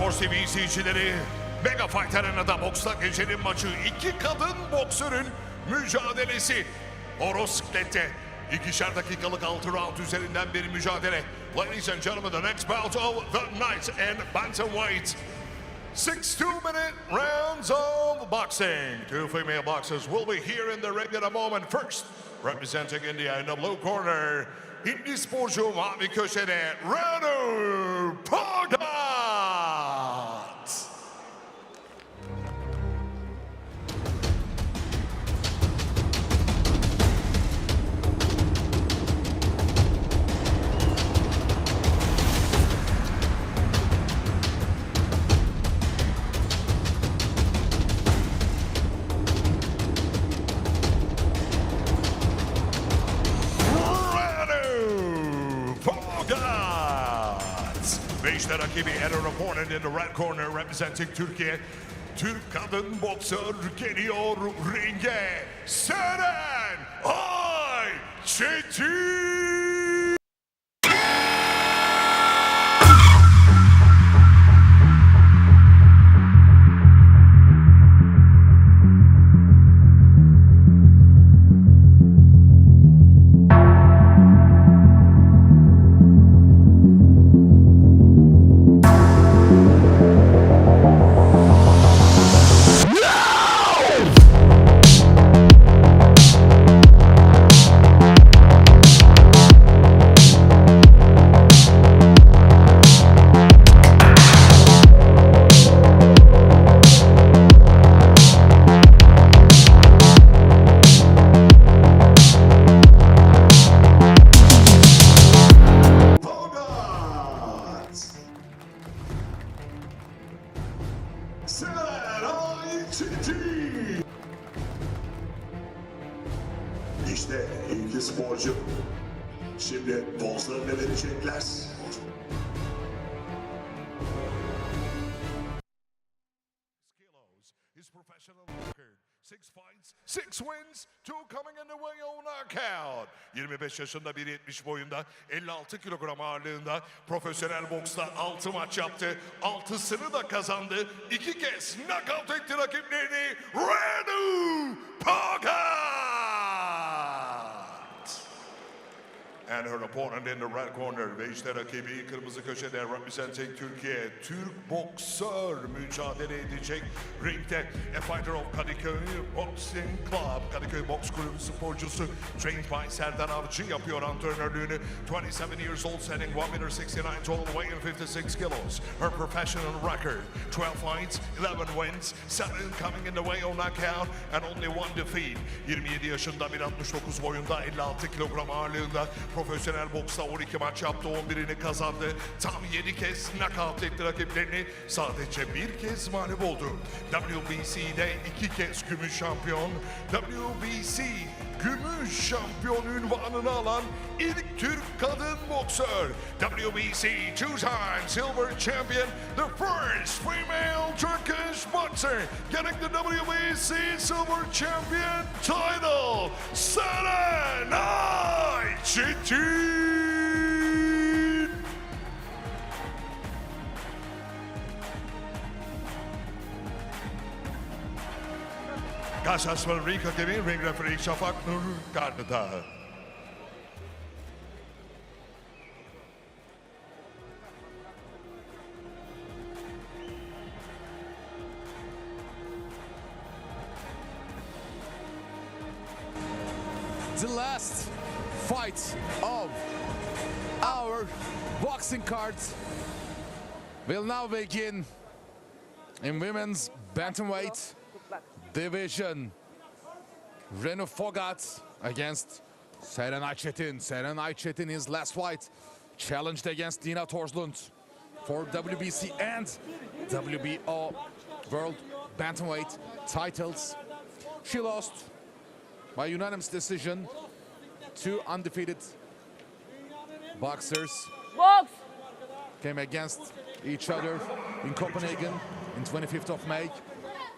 Spor TV izleyicileri, Mega Fight Arena'da boksla gecenin maçı, iki kadın boksörün mücadelesi. Orosklette 2'şer dakikalık 6 round üzerinden bir mücadele. Ladies and gentlemen, the next bout of the night in bantamweight. 6 2-minute rounds of boxing. Two female boxers will be here in the ring in a moment. First, representing India in the blue corner, Hindi sporcu mavi köşede Renu Phogat. Ve işte rakibi and her opponent in the red corner representing Türkiye. Türk kadın boksör geliyor ringe. Serenay Çetin. Serenay Çetin. İşte iki sporcu. Şimdi pozlarını verecekler. His professional record. 6 fights, 6 wins, 2 coming in the way on knockout. 25 yaşında 1.70 boyunda, 56 kilogram ağırlığında profesyonel boksla 6 maç yaptı. 6'sını da kazandı. 2 kez knockout etti rakiplerini. Renu Phogat. And her opponent in the red corner. Ve işte rakibi kırmızı köşede representing Türkiye. Türk boksör mücadele edecek ringde. A fighter of Kadıköy Boxing Club. Kadıköy Boks Kulübü sporcusu. Trained by Serdar Avcı yapıyor antrenörlüğünü. 27 years old, standing 1.69 m tall, weighing 56 kilos. Her professional record. 12 fights, 11 wins, 7 coming in the way on knockout, and only 1 defeat. 27 yaşında 1.69 boyunda, 56 kilogram ağırlığında. Profesyonel boksta 12 maç yaptı, 11'ini kazandı. Tam 7 kez knockout etti rakiplerini. Sadece bir kez mağlup oldu. WBC'de 2 kez gümüş şampiyon. WBC gümüş şampiyon unvanını alan ilk Türk kadın boksör. WBC 2-time silver champion. The first female Turkish boxer getting the WBC silver champion title. Serenay Çetin. Karşılaşmalarının ilk hakemi ring referee Şafak Nur Karnı'da. The last fight of our boxing cards will now begin in women's bantamweight division. Renu Phogat against Serenay Çetin. Serenay Çetin, his last fight, challenged against Dina Torslund for WBC and WBO World Bantamweight titles. She lost by unanimous decision. 2 undefeated boxers Boks. came against each other in Copenhagen in 25th of May.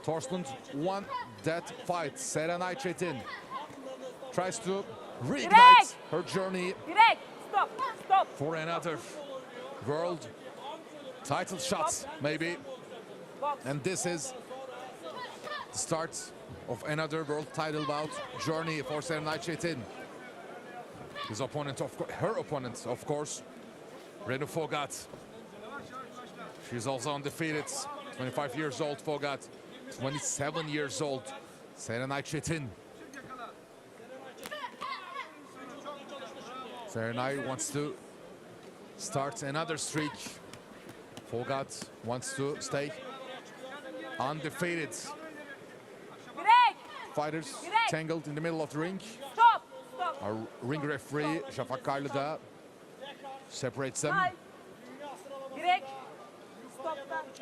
Torslund won that fight. Serenay Çetin tries to reignite her journey Direkt. Stop. Stop. for another World title shot, maybe. And this is the start of another world title bout journey for Serenay Çetin. His opponent, her opponent, of course, Renu Phogat. She's also undefeated. 25 years old, Phogat. 27 years old, Serenay Çetin. Serenay wants to start another streak. Phogat wants to stay undefeated. Fighters tangled in the middle of the ring. Our ring referee, Şafak separates them.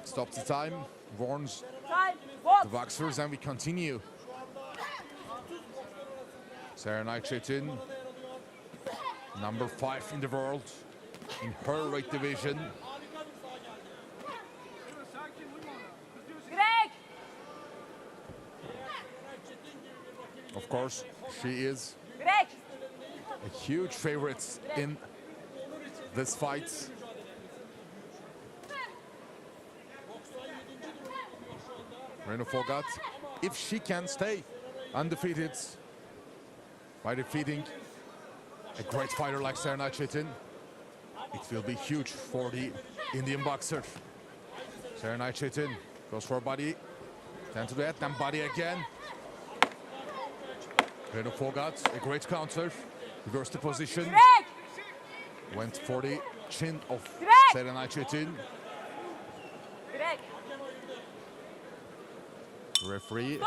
Stops the time, warns the boxers, and we continue. Serenay Çetin, number 5 in the world in her weight division. Of course, she is a huge favorite in this fight. Renu Phogat, if she can stay undefeated by defeating a great fighter like Serenay Çetin, it will be huge for the Indian boxer. Serenay Çetin goes for body, then to the head, then body again. Renu Phogat, a great counter, reversed the position, went for the chin of Serenay Çetin. Referee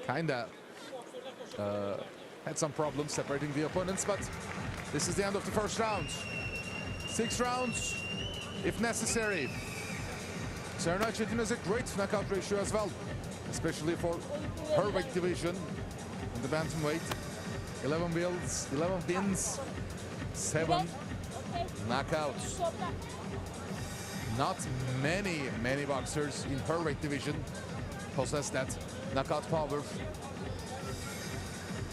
kinda had some problems separating the opponents, but this is the end of the first round. 6 rounds, if necessary. Serenay Çetin has a great knockout ratio as well, especially for her weight division in the bantamweight. 11 wins, 7 knockouts. Not many boxers in her weight division possess that knockout power.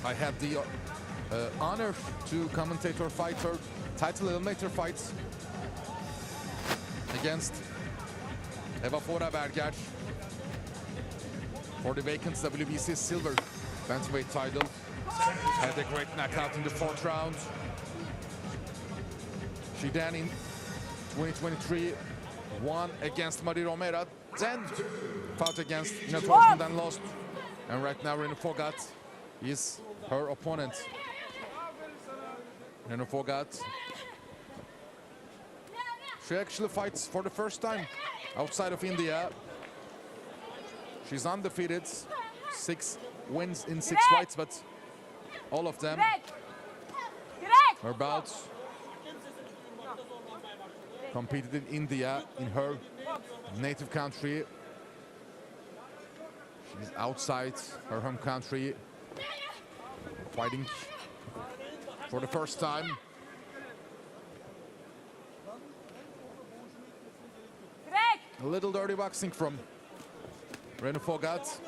I had the honor to commentate her fight, her title eliminator fight against Eva Foraberger for the vacant WBC silver bantamweight title. Had a great knockout in the 4th round. She then in 2023 won against Marie Romero, then fought against Ina Torsten, then lost. And right now Renu Phogat is her opponent. Renu Phogat, she actually fights for the first time outside of India. She's undefeated, 6 wins in 6 fights, but all of them, her bouts, competed in India, in her native country. She's outside her home country, fighting for the first time. A little dirty boxing from Renu Phogat.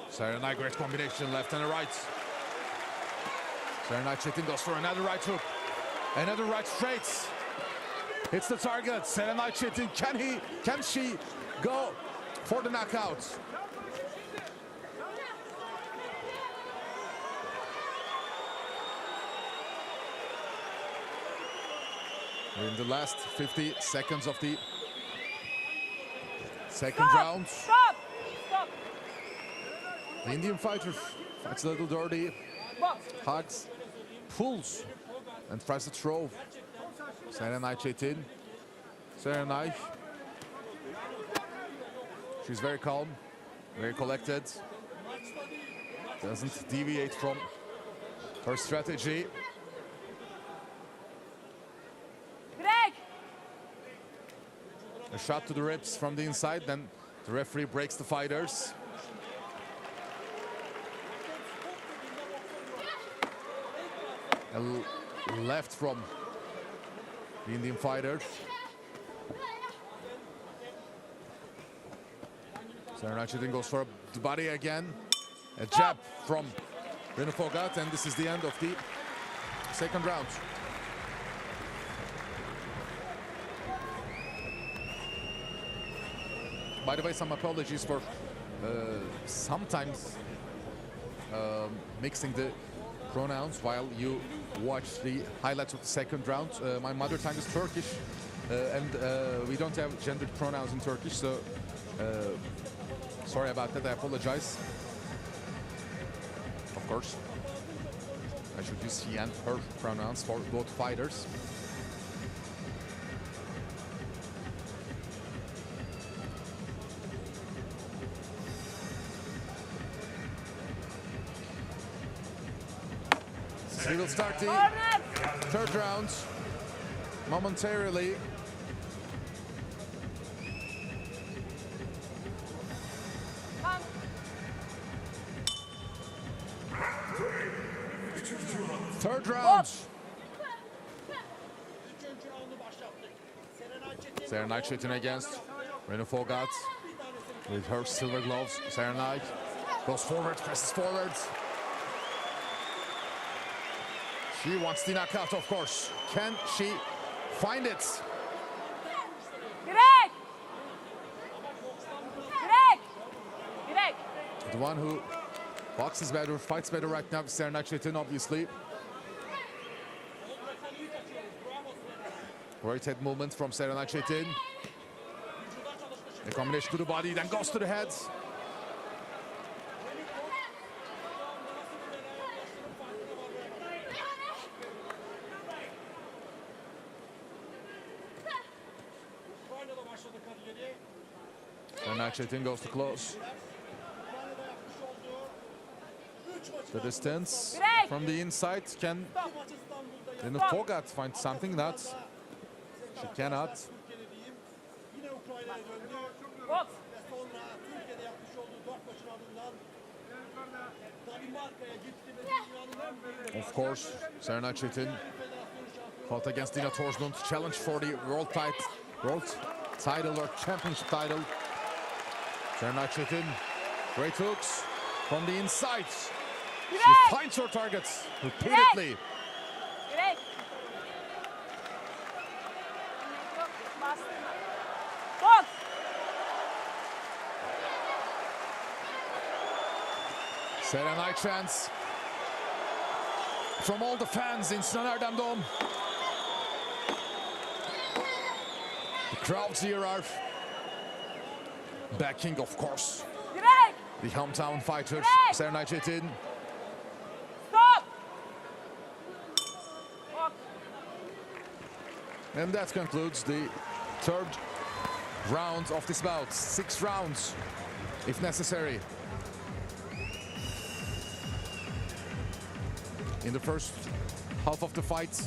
Serenay, great combination, left and a right. Serenay Çetin goes for another right hook. Another right straight. Hits the target. Serenay Çetin, can she go for the knockout? We're in the last 50 seconds of the second round. Stop! The Indian fighter fights a little dirty, hugs, pulls, and tries to throw Serenay Çetin. Serenay, she's very calm, very collected, doesn't deviate from her strategy. A shot to the ribs from the inside, then the referee breaks the fighters. A left from the Indian fighter. Serenay Çetin goes for the body again. A jab from Renu Phogat, and this is the end of the second round. By the way, some apologies for sometimes mixing the pronouns while you watch the highlights of the second round. My mother tongue is Turkish, and we don't have gendered pronouns in Turkish, so sorry about that. I apologize. Of course, I should use he and her pronouns for both fighters. We will start the third round momentarily. Third round. Serenay Çetin against Renu Phogat with her silver gloves. Serenay goes forward, presses forward. She wants the knockout, of course. Can she find it? Direkt! Direkt! Direkt! The one who boxes better, fights better right now is Serenay Çetin, obviously. Great head movement from Serenay Çetin. A combination to the body, then goes to the head. Serenay Çetin goes to close. The distance from the inside. Can Renu Phogat find something? Not. She cannot. Boks! Of course, Serenay Çetin fought against Dina Torslund, challenged for the world title or championship title. Serenay Çetin, great hooks from the inside. She finds her targets repeatedly. Direkt! Bastırma. Boks! Serenay chants from all the fans in Sinan Erdem Dome. The crowds here are backing, of course, Direkt! the hometown fighter, Serenay Çetin. Stop! Boks! And that concludes the third round of this bout. 6 rounds, if necessary. In the first half of the fight,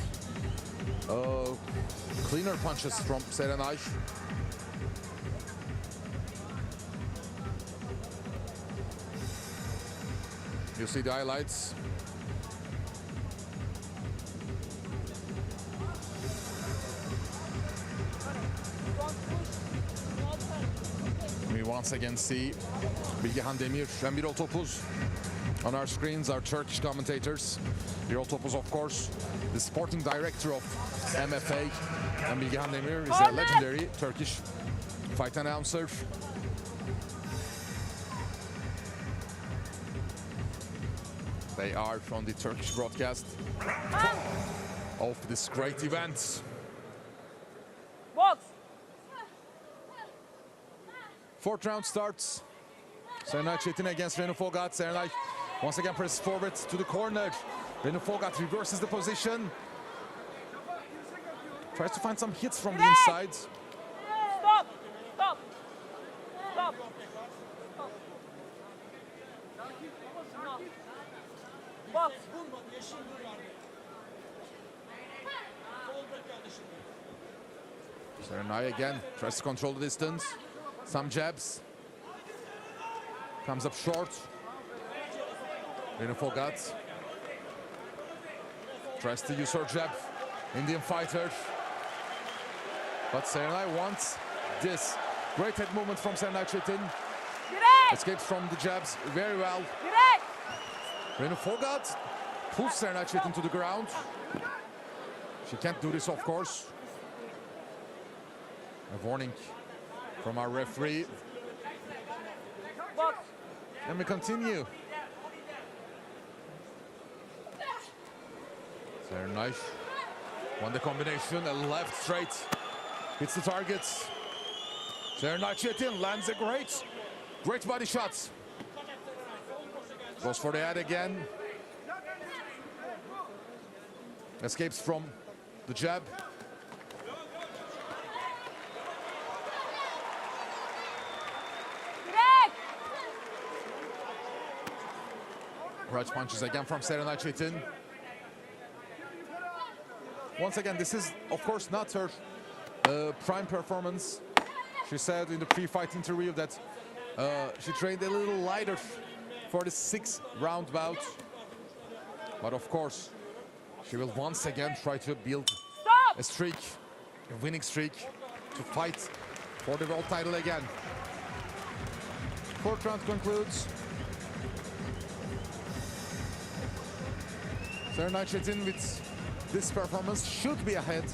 cleaner punches from Serenay. You see the highlights. We once again see Bilgehan Demir and Birol Topuz on our screens, our Turkish commentators. Birol Topuz, of course, the sporting director of MFA, and Bilgehan Demir is a legendary Turkish fight announcer. They are from the Turkish broadcast of this great event. Boks! Fourth round starts. Serenay Çetin against Renu Phogat. Serenay once again presses forward to the corner. Renu Phogat reverses the position. Tries to find some hits from the inside. Stop! Stop! Stop! Boks! Serenay again tries to control the distance. Some jabs. Comes up short. Renu Phogat tries to use her jab. Indian fighter. But Serenay wants this. Great head movement from Serenay Çetin. Direkt! Escapes from the jabs very well. Direkt! Renu Phogat pulls Serenay Çetin to the ground. She can't do this, of course. A warning from our referee. And we continue. Serenay won the combination, a left straight. Hits the target. Serenay Çetin lands a great body shot. Goes for the head again. Escapes from the jab. Direkt. Right punches again from Serenay Çetin. Once again, this is, of course, not her prime performance. She said in the pre-fight interview that she trained a little lighter for the 6-round bout. But of course, she will once again try to build Stop. a streak, a winning streak, to fight for the world title again. Fourth round concludes. Serenay Çetin with this performance should be ahead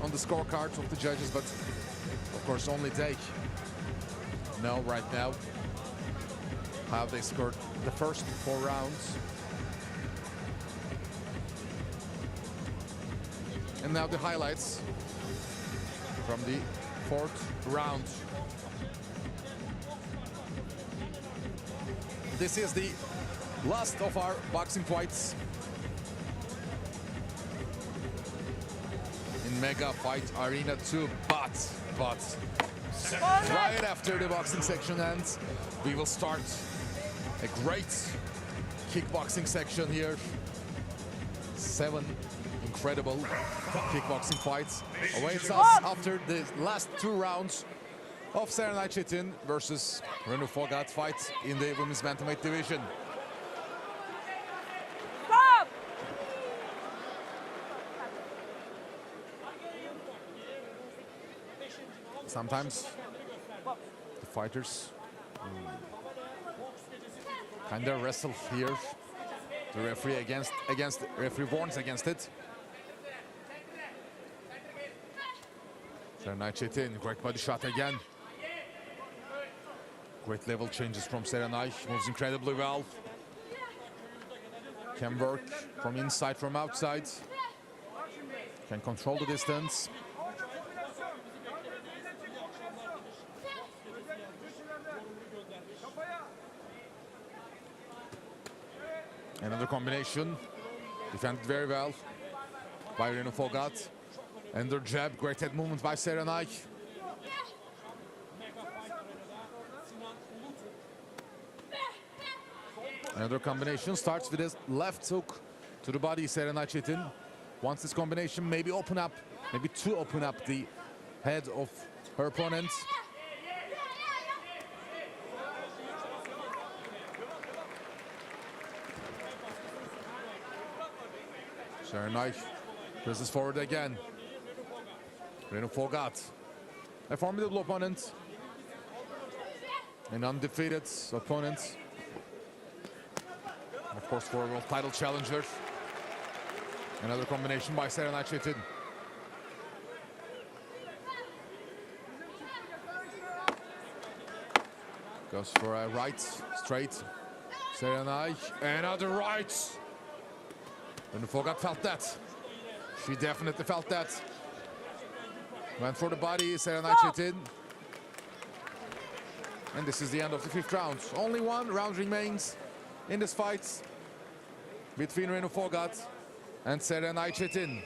on the scorecards of the judges, but of course only they know right now how they scored the first 4 rounds. And now the highlights from the 4th round. This is the last of our boxing fights in Mega Fight Arena 2, but right after the boxing section ends, we will start a great kickboxing section here. 7 incredible kickboxing fights awaits us after the last 2 rounds of Serenay Çetin versus Renu Phogat fight in the women's bantamweight division. Stop. Sometimes the fighters kind of wrestle here. The referee referee warns against it. Serenay Çetin, great body shot again. Great level changes from Serenay, moves incredibly well. Can work from inside, from outside. Can control the distance. Another combination, defended very well by Renu Phogat. Another jab, great head movement by Serenay. Another combination starts with his left hook to the body, Serenay Çetin. Wants this combination maybe to open up the head of her opponent. Serenay presses forward again. Renu Phogat, a formidable opponent, an undefeated opponent. Of course, for a world title challenger. Another combination by Serenay Çetin. Goes for a right, straight. Serenay, another right. Renu Phogat felt that. She definitely felt that. Went for the body, Serenay Çetin. And this is the end of the 5th round. Only 1 round remains in this fight between Renu Phogat and Serenay Çetin.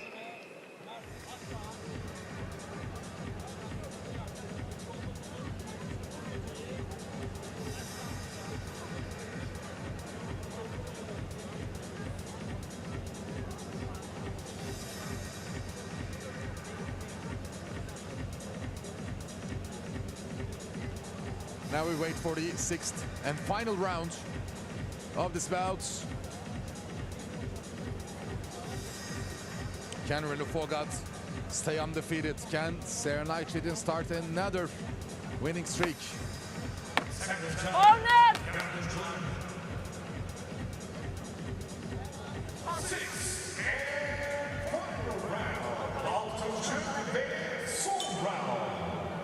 Now we wait for the 6th and final round of this bout. Can Renu Phogat stay undefeated? Can Serenay Çetin start another winning streak? Corner.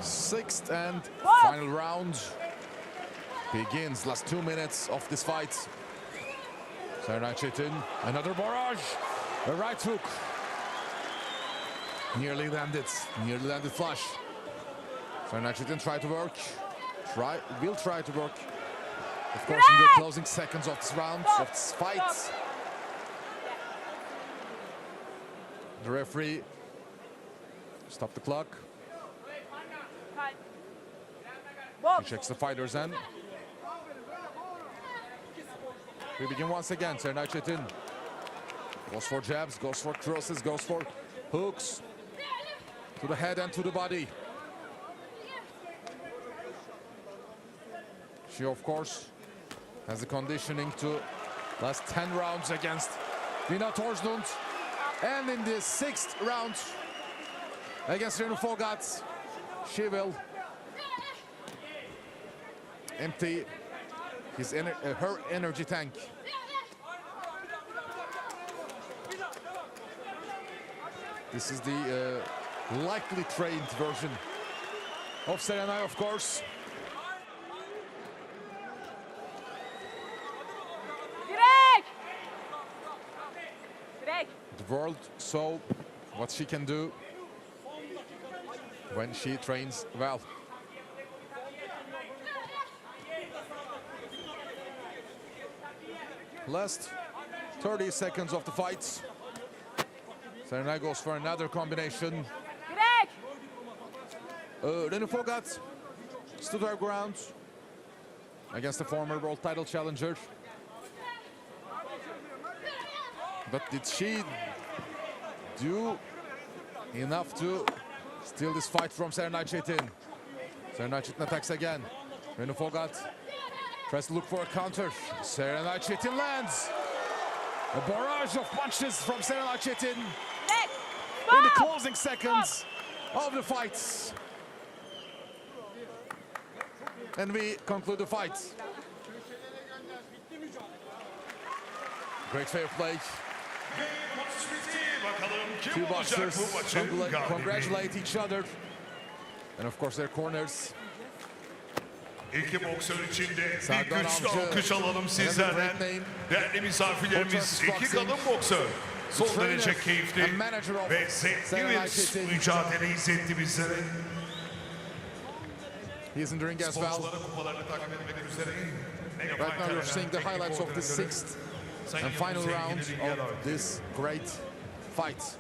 Sixth and Box. final round begins. Last 2 minutes of this fight. Serenay Çetin, another barrage. A right hook. Nearly landed flush. Serenay Çetin try to work. Will try to work. Of course, in the closing seconds of this round, of this fight. The referee stop the clock. He Boks. checks the fighters in. We begin once again. Serenay Çetin goes for jabs, goes for crosses, goes for hooks to the head and to the body. She, of course, has the conditioning to last 10 rounds against Nina Torslund. And in the 6th round against Renu Phogat, she will empty her energy tank. This is the likely trained version of Serenay, of course. The world saw what she can do when she trains well. Last 30 seconds of the fight. Serenay goes for another combination. Renu Phogat stood her ground against the former world title challenger. But did she do enough to steal this fight from Serenay Çetin? Serenay Çetin attacks again. Renu Phogat tries to look for a counter. Serenay Çetin lands. A barrage of punches from Serenay Çetin in the closing seconds of the fight. And we conclude the fight. Great fair play. Two boxers congratulate each other. And of course their corners. İki boksör için de bir Serdar güçlü Avcı, alkış alalım sizlerden. Değerli misafirlerimiz, iki kadın boksör. Son derece keyifli ve zevkli bir mücadele izletti bizlere. He's in the ring as well. Sporcuların kupalarını takip etmek üzere. Right now you're seeing the highlights of the 6th and final round of this great fight.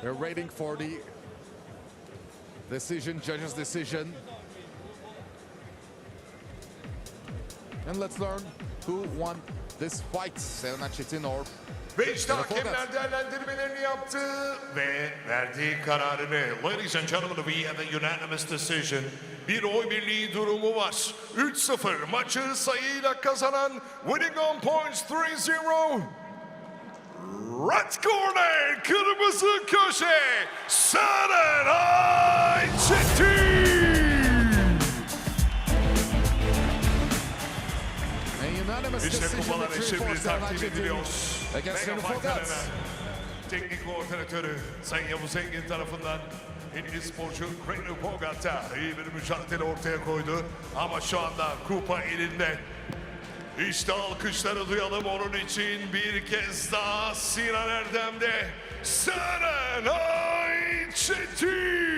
We're waiting for the decision, judge's decision. And let's learn who won this fight, Serenay Çetin or Ve işte Renu Phogat. hakemler değerlendirmelerini yaptı ve verdiği kararını. Ladies and gentlemen, we have a unanimous decision. Bir oy birliği durumu var. 3-0 maçı sayıyla kazanan, winning on points 3-0. Red corner, kırmızı köşe, Serenay Çetin. İşte kupaları şimdi takdim ediliyor. Mega Fight Arena teknik koordinatörü Sayın Yavuz Engin tarafından Hintli sporcu Renu Phogat da iyi bir mücadele ortaya koydu. Ama şu anda kupa elinde. İşte alkışları duyalım onun için bir kez daha Sinan Erdem'de Serenay Çetin.